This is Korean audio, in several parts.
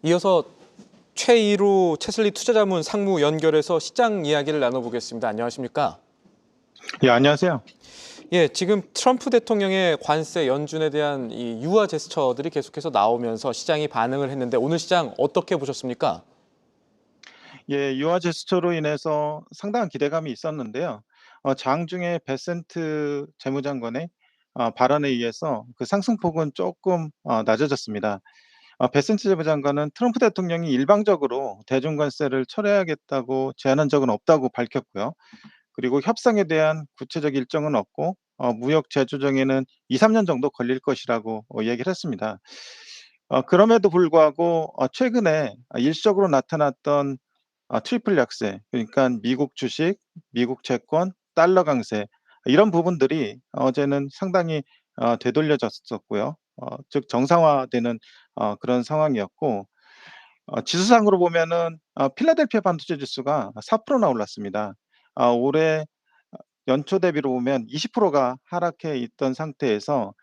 이어서 최이루 채슬리 투자자문 상무 연결해서 시장 이야기를 나눠보겠습니다. 안녕하십니까? 예, 안녕하세요. 예, 지금 트럼프 대통령의 관세 연준에 대한 이 유화 제스처들이 계속해서 나오면서 시장이 반응을 했는데 오늘 시장 어떻게 보셨습니까? 예, 유화 제스처로 인해서 상당한 기대감이 있었는데요. 장중에 베센트 재무장관의 발언에 의해서 그 상승폭은 조금 낮아졌습니다. 베센트 재무장관은 트럼프 대통령이 일방적으로 대중관세를 철회하겠다고 제안한 적은 없다고 밝혔고요. 그리고 협상에 대한 구체적 일정은 없고 무역 제조정에는 2-3년 정도 걸릴 것이라고 얘기를 했습니다. 그럼에도 불구하고 최근에 일시적으로 나타났던 트리플 약세, 그러니까 미국 주식, 미국 채권, 달러 강세, 이런 부분들이 어제는 상당히 되돌려졌었고요. 즉 정상화되는 그런 상황이었고, 지수상으로 보면은 필라델피아 반도체 지수가 4%나 올랐습니다. 올해 연초 대비로 보면 20%가 하락해 있던 상태에서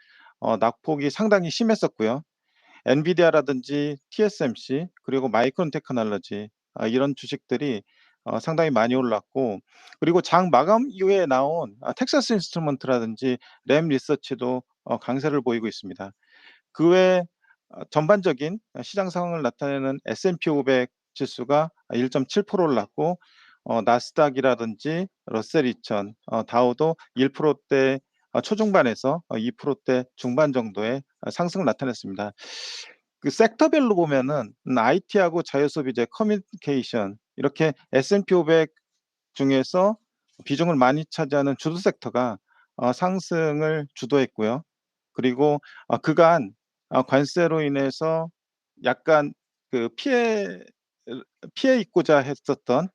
낙폭이 상당히 심했었고요. 엔비디아라든지 TSMC 그리고 마이크론 테크놀로지, 이런 주식들이 상당히 많이 올랐고, 그리고 장 마감 이후에 나온 텍사스 인스트루먼트라든지 램 리서치도 강세를 보이고 있습니다. 그 외에 전반적인 시장 상황을 나타내는 S&P 500 지수가 1.7% 올랐고, 나스닥이라든지 러셀 2000, 다우도 1%대 초중반에서 2%대 중반 정도의 상승을 나타냈습니다. 그 섹터별로 보면은 IT하고 자유소비재, 커뮤니케이션, 이렇게 S&P 500 중에서 비중을 많이 차지하는 주도 섹터가 상승을 주도했고요. 그리고 그간 관세로 인해서 약간 그 피해 입고자 했었던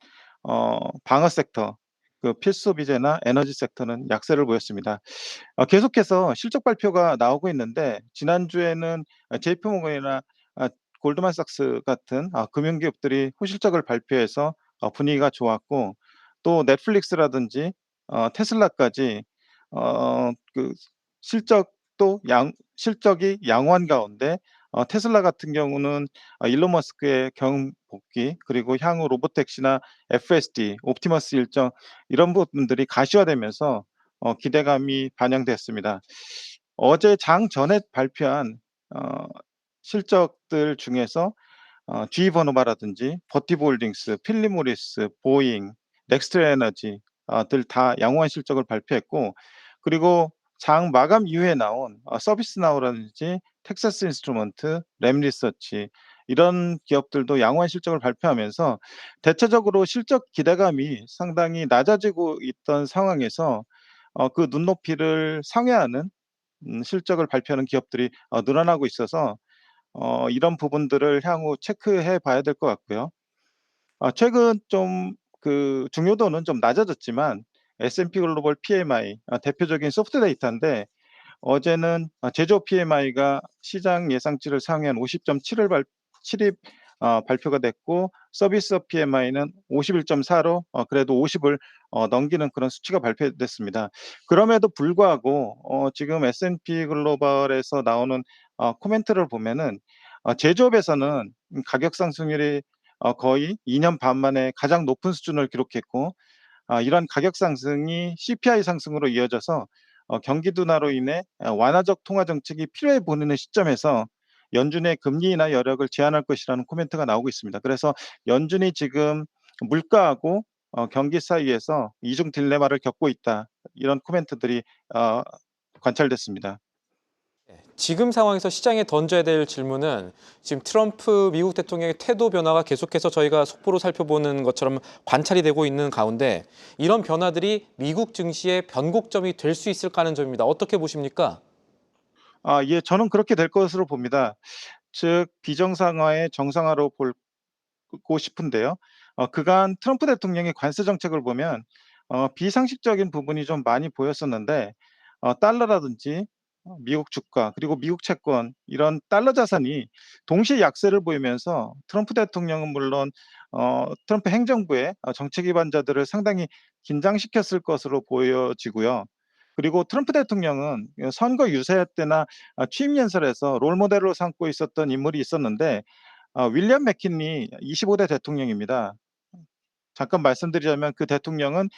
방어 섹터, 그 필수 소비재나 에너지 섹터는 약세를 보였습니다. 계속해서 실적 발표가 나오고 있는데, 지난주에는 JP모건이나 골드만삭스 같은 금융기업들이 호실적을 발표해서 분위기가 좋았고, 또 넷플릭스라든지 테슬라까지 그 실적도 실적이 양호한 가운데, 테슬라 같은 경우는 일론 머스크의 경복귀, 그리고 향후 로보택시나 FSD, 옵티머스 일정, 이런 부분들이 가시화되면서 기대감이 반영됐습니다. 어제 장 전에 발표한 어 실적들 중에서 GE 버노바라든지 버티볼딩스, 필립모리스, 보잉, 넥스트에너지 들 다 양호한 실적을 발표했고, 그리고 장 마감 이후에 나온 서비스나우라든지 텍사스 인스트루먼트, 램 리서치, 이런 기업들도 양호한 실적을 발표하면서 대체적으로 실적 기대감이 상당히 낮아지고 있던 상황에서 그 눈높이를 상회하는 실적을 발표하는 기업들이 늘어나고 있어서 이런 부분들을 향후 체크해 봐야 될 것 같고요. 최근 좀 그 중요도는 좀 낮아졌지만 S&P 글로벌 PMI, 대표적인 소프트 데이터인데, 어제는 제조업 PMI가 시장 예상치를 상회한 50.7을 7이 발표가 됐고, 서비스업 PMI는 51.4로 그래도 50을 넘기는 그런 수치가 발표됐습니다. 그럼에도 불구하고 지금 S&P 글로벌에서 나오는 코멘트를 보면은 제조업에서는 가격 상승률이 거의 2년 반 만에 가장 높은 수준을 기록했고, 이런 가격 상승이 CPI 상승으로 이어져서 경기 둔화로 인해 완화적 통화 정책이 필요해 보이는 시점에서 연준의 금리 인하 여력을 제한할 것이라는 코멘트가 나오고 있습니다. 그래서 연준이 지금 물가하고 경기 사이에서 이중 딜레마를 겪고 있다, 이런 코멘트들이 어 관찰됐습니다. 지금 상황에서 시장에 던져야 될 질문은 지금 트럼프 미국 대통령의 태도 변화가 계속해서 저희가 속보로 살펴보는 것처럼 관찰이 되고 있는 가운데 이런 변화들이 미국 증시의 변곡점이 될 수 있을까 하는 점입니다. 어떻게 보십니까? 예, 저는 그렇게 될 것으로 봅니다. 즉 비정상화의 정상화로 보고 싶은데요. 그간 트럼프 대통령의 관세 정책을 보면 비상식적인 부분이 좀 많이 보였었는데, 달러라든지 미국 주가, 그리고 미국 채권, 이런 달러 자산이 동시에 약세를 보이면서 트럼프 대통령은 물론 트럼프 행정부의 정책 위반자들을 상당히 긴장시켰을 것으로 보여지고요. 그리고 트럼프 대통령은 선거 유세 때나 취임 연설에서 롤 모델로 삼고 있었던 인물이 있었는데, 윌리엄 맥킨리 25대 대통령입니다. 잠깐 말씀드리자면 그 대통령은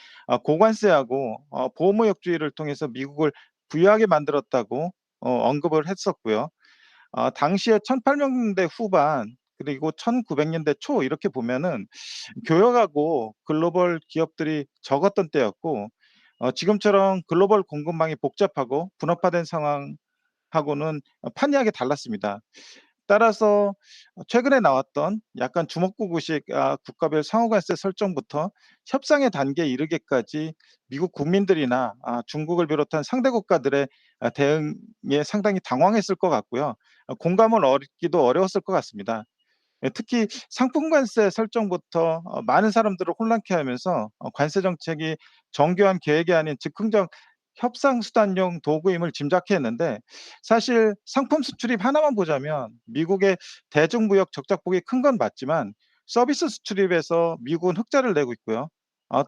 고관세하고 보호무역주의를 통해서 미국을 부유하게 만들었다고 언급을 했었고요. 당시에 1800년대 후반 그리고 1900년대 초 이렇게 보면은 교역하고 글로벌 기업들이 적었던 때였고 지금처럼 글로벌 공급망이 복잡하고 분업화된 상황하고는 판이하게 달랐습니다. 따라서 최근에 나왔던 약간 주먹구구식 국가별 상호관세 설정부터 협상의 단계에 이르기까지 미국 국민들이나 중국을 비롯한 상대 국가들의 대응에 상당히 당황했을 것 같고요. 공감을 얻기도 어려웠을 것 같습니다. 예, 특히 상품 관세 설정부터 많은 사람들을 혼란케 하면서 관세 정책이 정교한 계획이 아닌 즉흥적 협상 수단용 도구임을 짐작해 했는데 사실 상품 수출입 하나만 보자면 미국의 대중무역 적자폭이 큰 건 맞지만 서비스 수출입에서 미국은 흑자를 내고 있고요.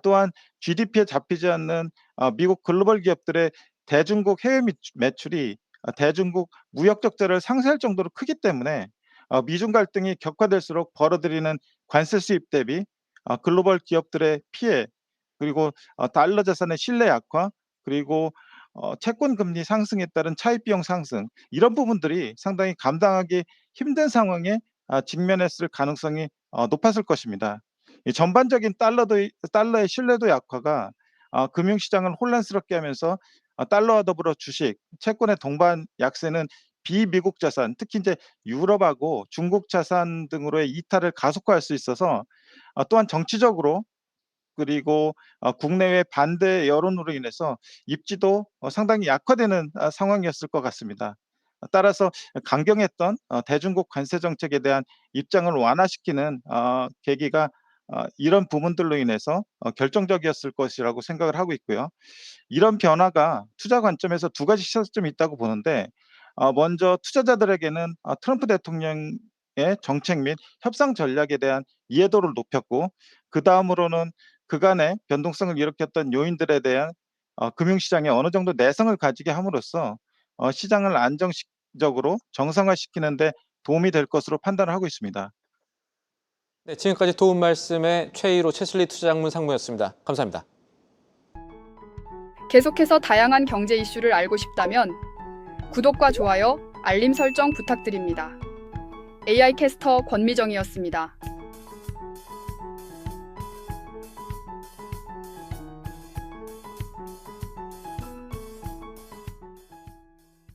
또한 GDP에 잡히지 않는 미국 글로벌 기업들의 대중국 해외 매출이 대중국 무역 적자를 상쇄할 정도로 크기 때문에 미중 갈등이 격화될수록 벌어들이는 관세 수입 대비 글로벌 기업들의 피해 그리고 달러 자산의 신뢰 약화 그리고 채권 금리 상승에 따른 차입 비용 상승 이런 부분들이 상당히 감당하기 힘든 상황에 직면했을 가능성이 높았을 것입니다. 이 전반적인 달러의 신뢰도 약화가 금융시장을 혼란스럽게 하면서 달러와 더불어 주식, 채권의 동반 약세는 비미국 자산, 특히 이제 유럽하고 중국 자산 등으로의 이탈을 가속화할 수 있어서 또한 정치적으로 그리고 국내외 반대 여론으로 인해서 입지도 상당히 약화되는 상황이었을 것 같습니다. 따라서 강경했던 대중국 관세 정책에 대한 입장을 완화시키는 계기가 이런 부분들로 인해서 결정적이었을 것이라고 생각을 하고 있고요. 이런 변화가 투자 관점에서 두 가지 시사점이 있다고 보는데 먼저 투자자들에게는 트럼프 대통령의 정책 및 협상 전략에 대한 이해도를 높였고 그다음으로는 그간의 변동성을 일으켰던 요인들에 대한 금융시장에 어느 정도 내성을 가지게 함으로써 시장을 안정적으로 정상화시키는 데 도움이 될 것으로 판단을 하고 있습니다. 네, 지금까지 도움 말씀에 최희로 채슬리 투자장문 상무였습니다. 감사합니다. 계속해서 다양한 경제 이슈를 알고 싶다면 구독과 좋아요, 알림 설정 부탁드립니다. AI 캐스터 권미정이었습니다.